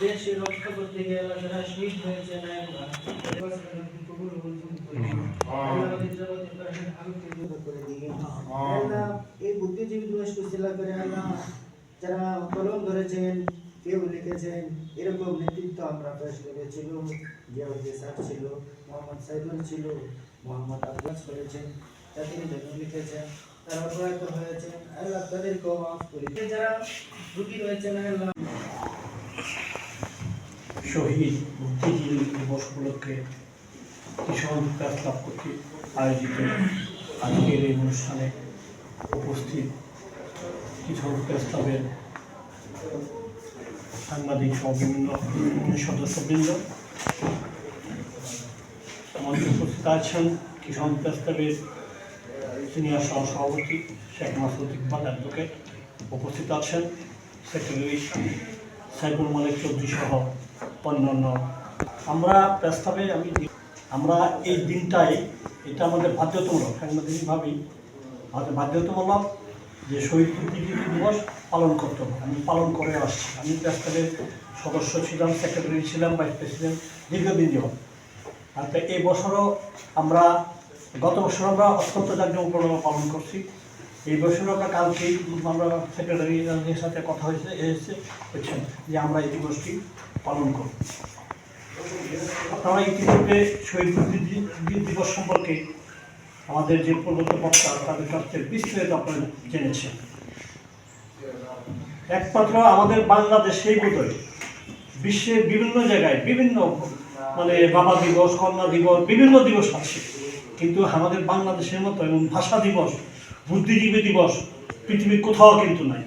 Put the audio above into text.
দেশে রক্ষা করতে গিয়ে আল্লাহ যারা শহীদ হয়েছে এই বুদ্ধিজীবী দিবস কুশিলা করে আল্লাহ যারা কলম ধরেছেন কেউ লিখেছেন এরকম নেতৃত্ব আমরা পেশ করেছিল জিয়াউদ্দিন স্যার ছিল মোহাম্মদ সাইদুল ছিল মোহাম্মদ আব্বাস করেছেন জাতির জন্য লিখেছেন তারা প্রয়াত হয়েছেন আল্লাহ তাদেরকেও মাফ করে যারা রুগী রয়েছেন আল্লাহ শহীদ বুদ্ধিজীবী দিবস উপলক্ষে কিশোর প্রেস ক্লাব কর্তৃক আয়োজিত আজকের এই অনুষ্ঠানে উপস্থিত কিশোর প্রেস ক্লাবের সাংবাদিক সহ বিভিন্ন সদস্যবৃন্দ, আমাদের উপস্থিত আছেন কিশোর প্রেস ক্লাবের সিনিয়র সহসভাপতি শেখ মাসুদ ইকবাল অ্যাডভোকেট, উপস্থিত আছেন সেক্রেটারি সাইফুল মালিক চৌধুরী সহ অন্যান্য। আমরা প্রেস ক্লাবে আমরা এই দিনটাই এটা আমাদের বাধ্যতামূলক, সাংবাদিকভাবেই আমাদের বাধ্যতামূলক যে শহীদ বুদ্ধিজীবী দিবস পালন করতে হবে। আমি পালন করে আসছি। আমি প্রেস ক্লাবের সদস্য ছিলাম, সেক্রেটারি ছিলাম, ভাইস প্রেসিডেন্ট দীর্ঘদিন যাবত। আর এই বছরও আমরা গত বছর আমরা অত্যন্ত জাঁকজমকপূর্ণ পালন করছি। এই বছরও আমরা কালকেই আমরা সেক্রেটারির সাথে কথা হয়েছে বুঝছেন যে আমরা এই দিবসটি পালন করব। আপনারা ইতিপূর্বে শহীদ বুদ্ধিজীবী দিবস সম্পর্কে আমাদের যে প্রদত্ত বক্তা তাদের কাছ থেকে বিস্তারিত আপনারা জেনেছেন। একমাত্র আমাদের বাংলাদেশেই বোধহয় বিশ্বের বিভিন্ন জায়গায় বিভিন্ন বাবা দিবস, কন্যা দিবস, বিভিন্ন দিবস আছে, কিন্তু আমাদের বাংলাদেশের মতো এবং ভাষা দিবস, বুদ্ধিজীবী দিবস পৃথিবীর কোথাও কিন্তু নাই।